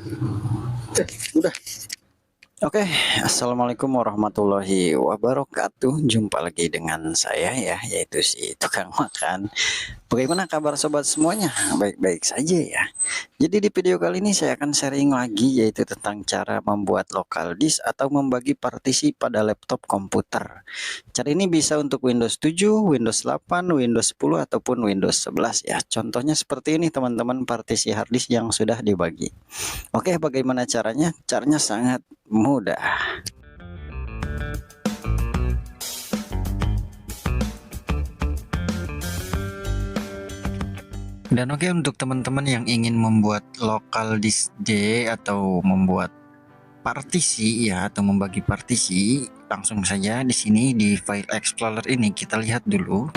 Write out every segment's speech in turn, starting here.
Udah. Oke, assalamualaikum warahmatullahi wabarakatuh. Jumpa lagi dengan saya ya, yaitu si tukang makan. Bagaimana kabar sobat semuanya? Baik-baik saja ya. Jadi di video kali ini saya akan sharing lagi, yaitu tentang cara membuat local disk atau membagi partisi pada laptop komputer. Cara ini bisa untuk Windows 7, Windows 8, Windows 10 ataupun Windows 11 ya. Contohnya seperti ini teman-teman, partisi hard disk yang sudah dibagi. Oke, bagaimana caranya? Caranya sangat mudah. Dan oke, untuk teman-teman yang ingin membuat local disk D atau membuat partisi ya, atau membagi partisi, langsung saja di sini di File Explorer ini kita lihat dulu.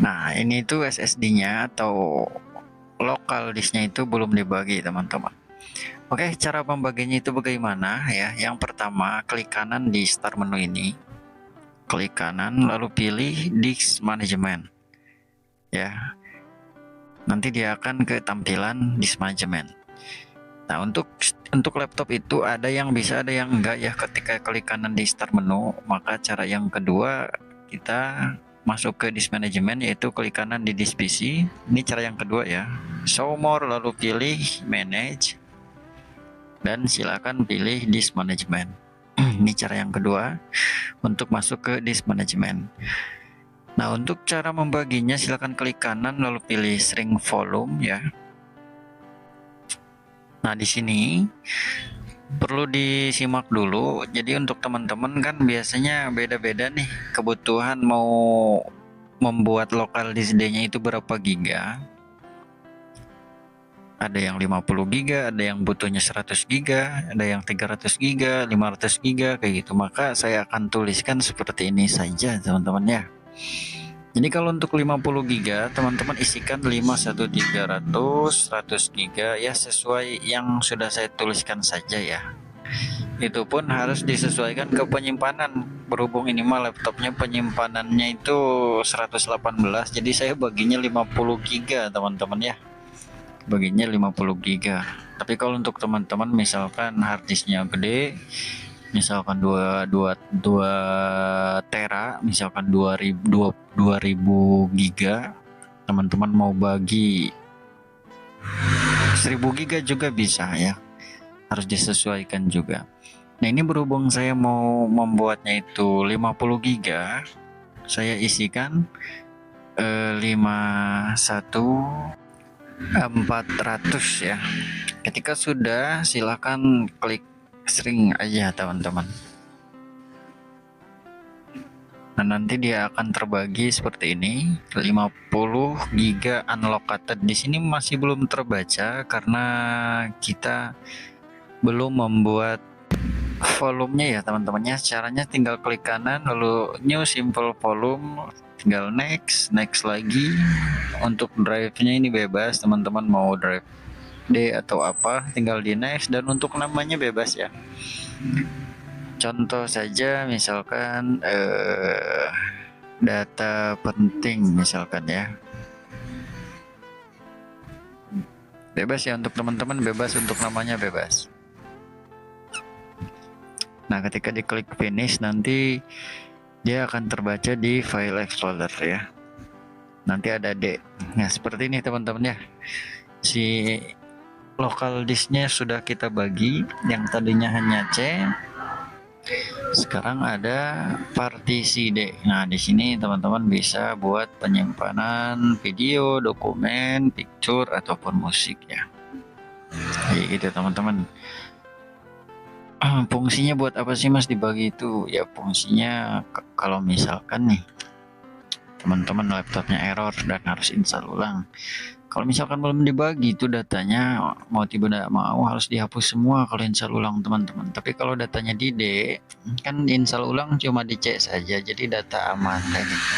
Nah, ini itu SSD-nya atau local disknya itu belum dibagi teman-teman. Oke, cara pembagiannya itu bagaimana ya? Yang pertama, klik kanan di start menu ini. Klik kanan lalu pilih disk management. Ya. Nanti dia akan ke tampilan disk management. Nah, untuk laptop itu ada yang bisa, ada yang enggak ya. Ketika klik kanan di start menu, maka cara yang kedua kita masuk ke disk management, yaitu klik kanan di disk PC. Ini cara yang kedua ya. Show more lalu pilih manage dan silakan pilih disk management. Ini cara yang kedua untuk masuk ke disk management. Nah, untuk cara membaginya silakan klik kanan lalu pilih shrink volume ya. Nah, di sini perlu disimak dulu. Jadi untuk teman-teman kan biasanya beda-beda nih kebutuhan mau membuat local disk D-nya itu berapa giga. Ada yang 50 giga, ada yang butuhnya 100 giga, ada yang 300 giga, 500 giga kayak gitu. Maka saya akan tuliskan seperti ini saja teman-teman ya. Jadi kalau untuk 50 giga teman-teman isikan 51300 100 giga ya, sesuai yang sudah saya tuliskan saja ya. Itu pun harus disesuaikan ke penyimpanan, berhubung ini mah laptopnya penyimpanannya itu 118, jadi saya baginya 50 giga teman-teman ya, baginya 50 giga. Tapi kalau untuk teman-teman misalkan harddisknya gede, misalkan 2 tera, misalkan 2000 giga, teman-teman mau bagi 1000 giga juga bisa ya, harus disesuaikan juga. Nah, ini berhubung saya mau membuatnya itu 50 giga, saya isikan 51400 ya. Ketika sudah, silahkan klik shrink aja teman-teman. Nah, nanti dia akan terbagi seperti ini, 50 giga unallocated. Di sini masih belum terbaca karena kita belum membuat volumenya ya teman-temannya. Caranya tinggal klik kanan lalu new simple volume, tinggal next lagi. Untuk drive-nya ini bebas, teman-teman mau drive D atau apa tinggal di next, dan untuk namanya bebas ya. Contoh saja misalkan data penting misalkan ya, bebas ya untuk teman-teman, bebas untuk namanya, bebas. Nah, ketika diklik finish nanti dia akan terbaca di file explorer ya. Nanti ada D. Nah, seperti ini teman-teman ya. Si local disknya sudah kita bagi, yang tadinya hanya C, sekarang ada partisi D. Nah, di sini teman-teman bisa buat penyimpanan video, dokumen, picture ataupun musik ya. Kayak gitu teman-teman. Fungsinya buat apa sih Mas dibagi itu? Ya fungsinya kalau misalkan nih teman-teman laptopnya error dan harus install ulang. Kalau misalkan belum dibagi itu datanya, mau tidak mau harus dihapus semua kalau install ulang teman-teman. Tapi kalau datanya di D, kan install ulang cuma dicek saja, jadi data aman kayak gitu.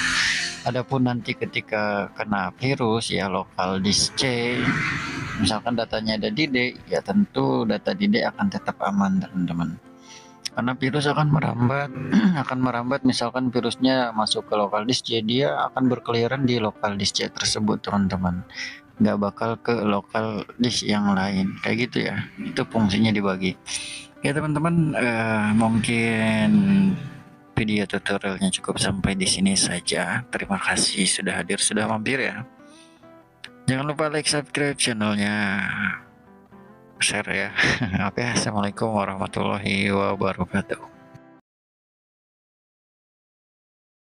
Adapun nanti ketika kena virus ya lokal disk C, misalkan datanya ada di D, ya tentu data di D akan tetap aman teman-teman. Karena virus akan merambat, akan merambat, misalkan virusnya masuk ke lokal disk C, dia akan berkeliaran di lokal disk C tersebut teman-teman. nggak bakal ke lokal disk yang lain, kayak gitu ya. Itu fungsinya dibagi. Ya teman-teman, mungkin video tutorialnya cukup sampai di sini saja. Terima kasih sudah hadir, sudah mampir ya. Jangan lupa like, subscribe channelnya, share ya. Oke, assalamualaikum warahmatullahi wabarakatuh.